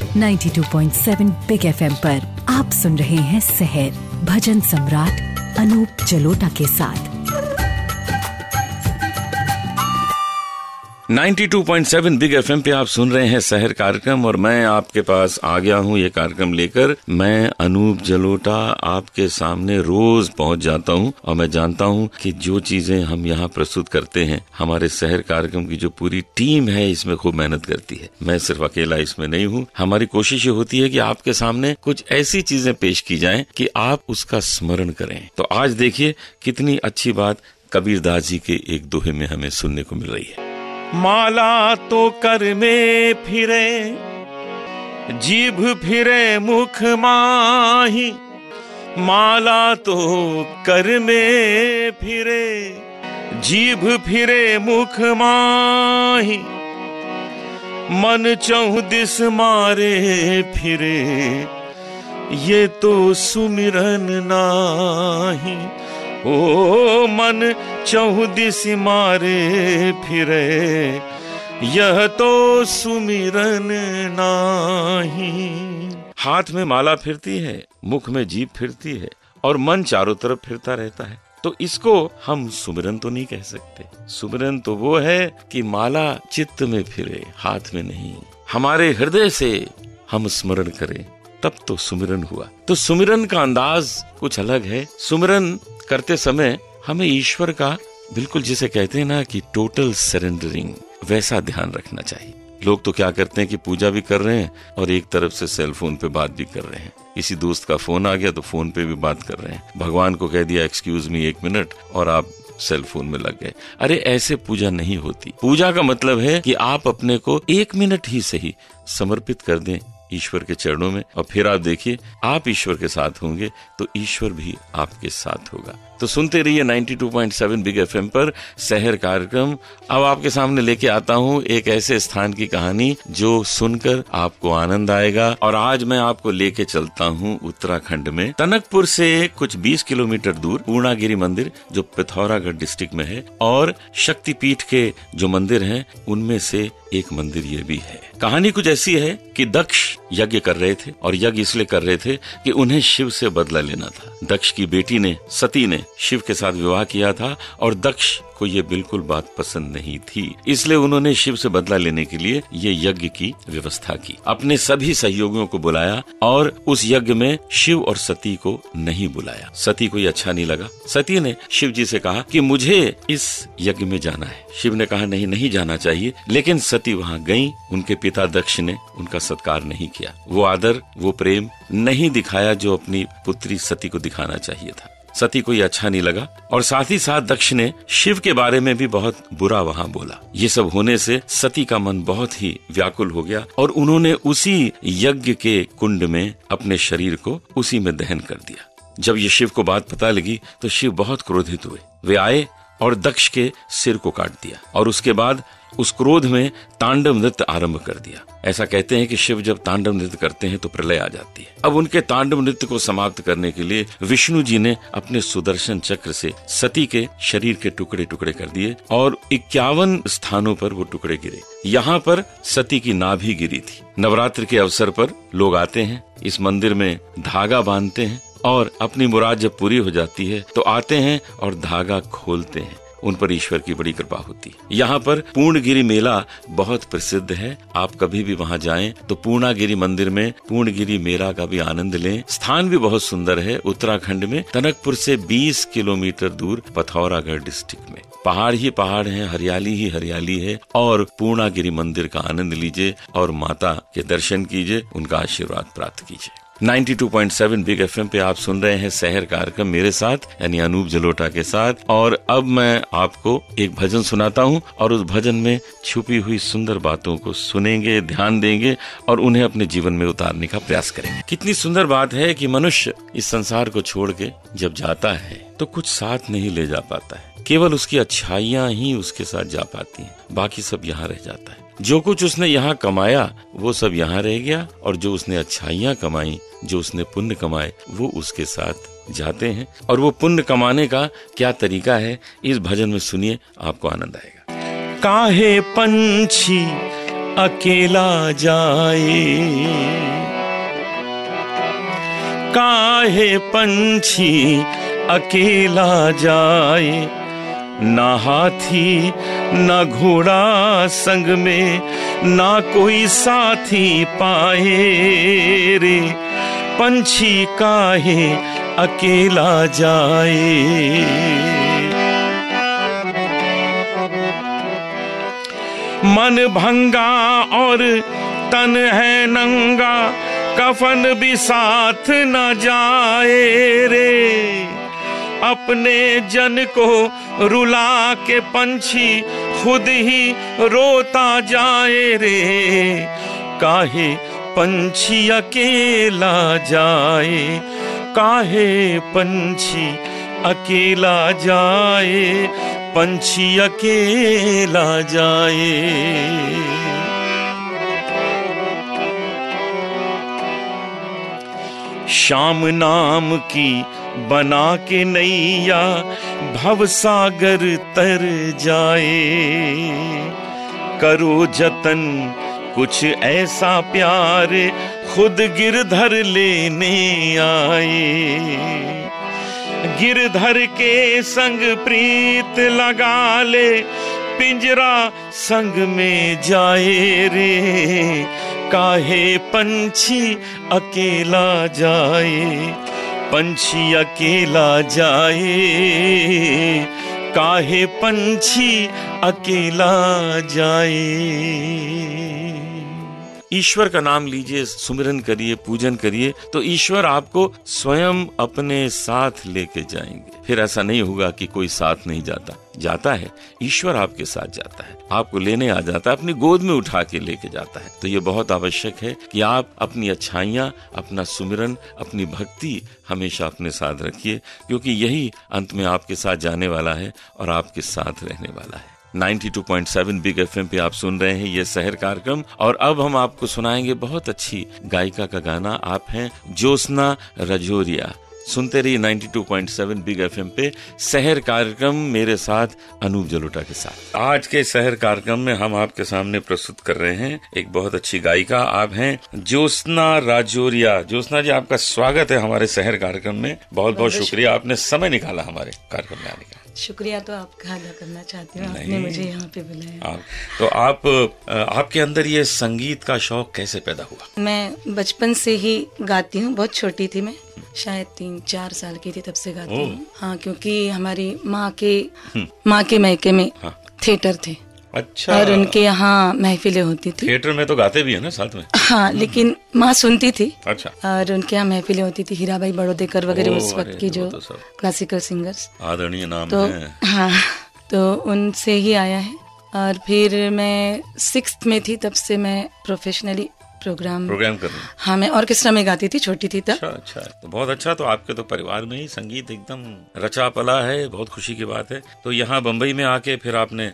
92.7 big FM पर आप सुन रहे हैं सहर भजन सम्राट अनूप जलोटा के साथ। 92.7 बिग एफएम पे आप सुन रहे हैं शहर कार्यक्रम और मैं आपके पास आ गया हूँ ये कार्यक्रम लेकर। मैं अनूप जलोटा आपके सामने रोज पहुँच जाता हूँ और मैं जानता हूँ कि जो चीजें हम यहाँ प्रस्तुत करते हैं, हमारे शहर कार्यक्रम की जो पूरी टीम है इसमें खूब मेहनत करती है। मैं सिर्फ अकेला इसमें नहीं हूँ। हमारी कोशिश ये होती है कि आपके सामने कुछ ऐसी चीजें पेश की जाएं कि आप उसका स्मरण करें। तो आज देखिए कितनी अच्छी बात कबीरदास जी के एक दोहे में हमें सुनने को मिल रही है। माला तो कर में फिरे, जीभ फिरे मुख माही। माला तो कर में फिरे, जीभ फिरे मुख माही। मन चहुदिस मारे फिरे, ये तो सुमिरन नाही। ओ मन चहुदिस मारे फिरे, यह तो सुमिरन नाही। हाथ में माला फिरती है, मुख में जीभ फिरती है और मन चारों तरफ फिरता रहता है, तो इसको हम सुमिरन तो नहीं कह सकते। सुमिरन तो वो है कि माला चित्त में फिरे, हाथ में नहीं। हमारे हृदय से हम स्मरण करें तब तो सुमिरन हुआ। तो सुमिरन का अंदाज कुछ अलग है। सुमिरन करते समय हमें ईश्वर का बिल्कुल जिसे कहते हैं ना कि टोटल सरेंडरिंग, वैसा ध्यान रखना चाहिए। लोग तो क्या करते हैं कि पूजा भी कर रहे हैं और एक तरफ से सेल फोन पे बात भी कर रहे हैं। किसी दोस्त का फोन आ गया तो फोन पे भी बात कर रहे हैं। भगवान को कह दिया एक्सक्यूज मी 1 मिनट और आप सेल फोन में लग गए। अरे ऐसे पूजा नहीं होती। पूजा का मतलब है कि आप अपने को 1 मिनट ही सही समर्पित कर दें ईश्वर के चरणों में और फिर आप देखिए आप ईश्वर के साथ होंगे तो ईश्वर भी आपके साथ होगा। तो सुनते रहिए 92.7 बिग एफएम पर शहर कार्यक्रम। अब आपके सामने लेके आता हूँ एक ऐसे स्थान की कहानी जो सुनकर आपको आनंद आएगा। और आज मैं आपको लेके चलता हूँ उत्तराखंड में टनकपुर से कुछ 20 किलोमीटर दूर पूर्णागिरि मंदिर जो पिथौरागढ़ डिस्ट्रिक्ट में है। और शक्तिपीठ के जो मंदिर हैं उनमें से एक मंदिर ये भी है। कहानी कुछ ऐसी है कि दक्ष यज्ञ कर रहे थे और यज्ञ इसलिए कर रहे थे कि उन्हें शिव से बदला लेना था। दक्ष की बेटी ने, सती ने शिव के साथ विवाह किया था और दक्ष को ये बिल्कुल बात पसंद नहीं थी, इसलिए उन्होंने शिव से बदला लेने के लिए ये यज्ञ की व्यवस्था की। अपने सभी सहयोगियों को बुलाया और उस यज्ञ में शिव और सती को नहीं बुलाया। सती को ये अच्छा नहीं लगा। सती ने शिव जी से कहा कि मुझे इस यज्ञ में जाना है। शिव ने कहा नहीं जाना चाहिए, लेकिन सती वहाँ गई। उनके पिता दक्ष ने उनका सत्कार नहीं किया, वो आदर वो प्रेम नहीं दिखाया जो अपनी पुत्री सती को दिखाना चाहिए था। सती को ये अच्छा नहीं लगा और साथ ही साथ दक्ष ने शिव के बारे में भी बहुत बुरा वहाँ बोला। ये सब होने से सती का मन बहुत ही व्याकुल हो गया और उन्होंने उसी यज्ञ के कुंड में अपने शरीर को उसी में दहन कर दिया। जब ये शिव को बात पता लगी तो शिव बहुत क्रोधित हुए। वे आए और दक्ष के सिर को काट दिया और उसके बाद उस क्रोध में तांडव नृत्य आरंभ कर दिया। ऐसा कहते हैं कि शिव जब तांडव नृत्य करते हैं तो प्रलय आ जाती है। अब उनके तांडव नृत्य को समाप्त करने के लिए विष्णु जी ने अपने सुदर्शन चक्र से सती के शरीर के टुकड़े टुकड़े कर दिए और 51 स्थानों पर वो टुकड़े गिरे। यहाँ पर सती की नाभि गिरी थी। नवरात्र के अवसर पर लोग आते हैं, इस मंदिर में धागा बांधते हैं और अपनी मुराद जब पूरी हो जाती है तो आते हैं और धागा खोलते हैं। उन पर ईश्वर की बड़ी कृपा होती है। यहाँ पर पूर्णगिरि मेला बहुत प्रसिद्ध है। आप कभी भी वहाँ जाएं तो पूर्णागिरि मंदिर में पूर्णगिरि मेला का भी आनंद लें। स्थान भी बहुत सुंदर है। उत्तराखंड में टनकपुर से 20 किलोमीटर दूर पिथौरागढ़ डिस्ट्रिक्ट में पहाड़ ही पहाड़ है, हरियाली ही हरियाली है। और पूर्णागिरि मंदिर का आनंद लीजिए और माता के दर्शन कीजिए, उनका आशीर्वाद प्राप्त कीजिए। 92.7 बिग एफएम पे आप सुन रहे हैं शहर कार्यक्रम मेरे साथ यानी अनूप जलोटा के साथ। और अब मैं आपको एक भजन सुनाता हूँ और उस भजन में छुपी हुई सुंदर बातों को सुनेंगे, ध्यान देंगे और उन्हें अपने जीवन में उतारने का प्रयास करेंगे। कितनी सुंदर बात है कि मनुष्य इस संसार को छोड़ के जब जाता है तो कुछ साथ नहीं ले जा पाता है। केवल उसकी अच्छाइयाँ ही उसके साथ जा पाती हैं, बाकी सब यहाँ रह जाता है। जो कुछ उसने यहाँ कमाया वो सब यहाँ रह गया और जो उसने अच्छाइयाँ कमाई, जो उसने पुण्य कमाए वो उसके साथ जाते हैं। और वो पुण्य कमाने का क्या तरीका है इस भजन में सुनिए, आपको आनंद आएगा। काहे पंछी अकेला जाए। काहे पंछी अकेला जाए, ना हाथी ना घोड़ा संग में, ना कोई साथी पाए रे। पंछी काहे अकेला जाए। मन भंगा और तन है नंगा, कफन भी साथ न जाए रे। अपने जन को रुला के पंछी खुद ही रोता जाए रे। काहे पंछी अकेला जाए, काहे पंछी अकेला जाए, पंछी अकेला जाए। शाम नाम की बना के नैया, भवसागर तर जाए। करो जतन कुछ ऐसा प्यार, खुद गिरधर लेने आए। गिरधर के संग प्रीत लगा ले, पिंजरा संग में जाए रे। काहे पंछी अकेला जाए, पंछी अकेला जाए। काहे पंछी अकेला जाए। ईश्वर का नाम लीजिए, सुमिरन करिए, पूजन करिए, तो ईश्वर आपको स्वयं अपने साथ लेके जाएंगे। फिर ऐसा नहीं होगा कि कोई साथ नहीं जाता, जाता है, ईश्वर आपके साथ जाता है, आपको लेने आ जाता है, अपनी गोद में उठा के लेके जाता है। तो ये बहुत आवश्यक है कि आप अपनी अच्छाइयाँ, अपना सुमिरन, अपनी भक्ति हमेशा अपने साथ रखिए, क्योंकि यही अंत में आपके साथ जाने वाला है और आपके साथ रहने वाला है। 92.7 बिग एफएम पे आप सुन रहे हैं ये शहर कार्यक्रम, और अब हम आपको सुनाएंगे बहुत अच्छी गायिका का गाना। आप हैं ज्योत्सना राजौरिया। सुनते रहिए 92.7 बिग एफएम पे शहर कार्यक्रम, मेरे साथ अनूप जलोटा के साथ। आज के शहर कार्यक्रम में हम आपके सामने प्रस्तुत कर रहे हैं एक बहुत अच्छी गायिका। आप हैं ज्योत्सना राजौरिया। ज्योत्सना जी, आपका स्वागत है हमारे शहर कार्यक्रम में। बहुत बहुत शुक्रिया, आपने समय निकाला हमारे कार्यक्रम में आने का। शुक्रिया तो आपका अदा करना चाहती हूँ, आपने मुझे यहाँ पे बुलाया। तो आपके अंदर ये संगीत का शौक कैसे पैदा हुआ? मैं बचपन से ही गाती हूँ, बहुत छोटी थी मैं, शायद 3-4 साल की थी तब से गाती हूँ। हाँ, क्योंकि हमारी माँ के मायके में थिएटर थे। अच्छा। और उनके यहाँ महफिलें होती थी। थिएटर में तो गाते भी है ना साथ में? हाँ, लेकिन माँ सुनती थी। अच्छा। और उनके यहाँ महफिलें होती थी, हीराबाई बड़ौदेकर वगैरह उस वक्त की जो क्लासिकल सिंगर्स, आदरणीय नाम तो है। हाँ, तो उनसे ही आया है। और फिर मैं 6th में थी, तब से मैं प्रोफेशनली प्रोग्राम कर रही हूँ। हाँ, मैं ऑर्केस्ट्रा में गाती थी, छोटी थी तब। अच्छा, तो बहुत अच्छा। तो आपके तो परिवार में ही संगीत एकदम रचा पला है, बहुत खुशी की बात है। तो यहाँ बम्बई में आके फिर आपने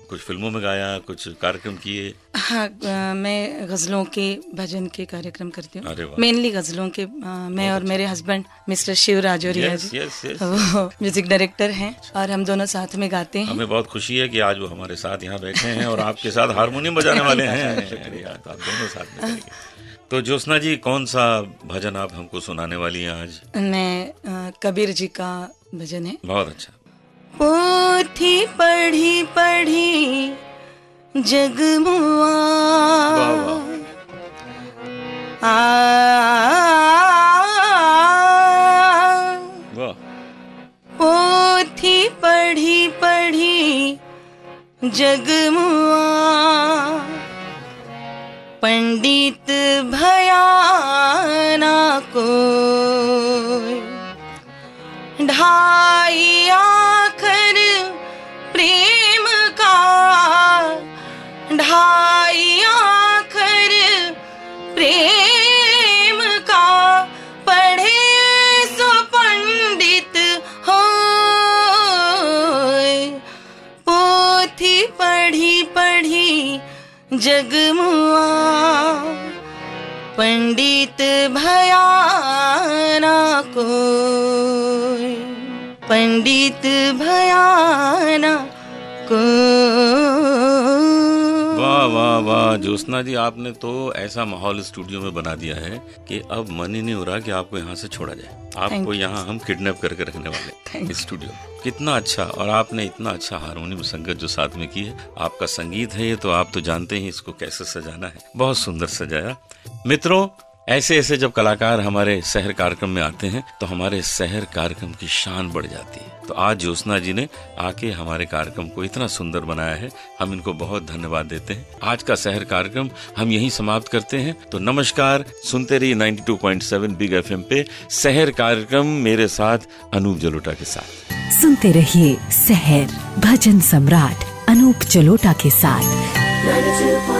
कुछ फिल्मों में गाया, कुछ कार्यक्रम किए? हाँ, मैं गजलों के, भजन के कार्यक्रम करती हूँ, मेनली गजलों के। मैं और मेरे हस्बैंड मिस्टर शिव राजौरिया जी, वो म्यूजिक डायरेक्टर हैं, और हम दोनों साथ में गाते हैं। हमें बहुत खुशी है कि आज वो हमारे साथ यहाँ बैठे हैं और आपके साथ हारमोनियम बजाने वाले हैं। शुक्रिया, आप दोनों साथ में करेंगे। तो ज्योत्सना जी, कौन सा भजन आप हमको सुनाने वाली हैं आज? मैं कबीर जी का भजन है। बहुत अच्छा। पोथी पढ़ी पढ़ी जगमुआ, पोथी पढ़ी पढ़ी जगमुआ, पंडित भया ना कोई, ढाई आखर प्रेम का, ढाई आखर प्रेम का, पढ़े सो पंडित होय, पोथी पढ़ी पढ़ी जगमुआ, पंडित भया ना कोई, पंडित भया ना कोई। वाह वाह वाह वाह ज्योत्सना जी, आपने तो ऐसा माहौल स्टूडियो में बना दिया है कि अब मन ही नहीं हो रहा कि आपको यहाँ से छोड़ा जाए। आपको यहाँ हम किडनैप करके रखने वाले स्टूडियो। कितना अच्छा, और आपने इतना अच्छा हारमोनियम संगत जो साथ में की है, आपका संगीत है ये तो आप तो जानते हैं इसको कैसे सजाना है, बहुत सुंदर सजाया। मित्रों, ऐसे ऐसे जब कलाकार हमारे शहर कार्यक्रम में आते हैं तो हमारे शहर कार्यक्रम की शान बढ़ जाती है। तो आज ज्योत्सना जी ने आके हमारे कार्यक्रम को इतना सुंदर बनाया है, हम इनको बहुत धन्यवाद देते हैं। आज का शहर कार्यक्रम हम यहीं समाप्त करते हैं। तो नमस्कार, सुनते रहिए 92.7 बिग FM पे शहर कार्यक्रम, मेरे साथ अनूप जलोटा के साथ। सुनते रहिए शहर, भजन सम्राट अनूप जलोटा के साथ।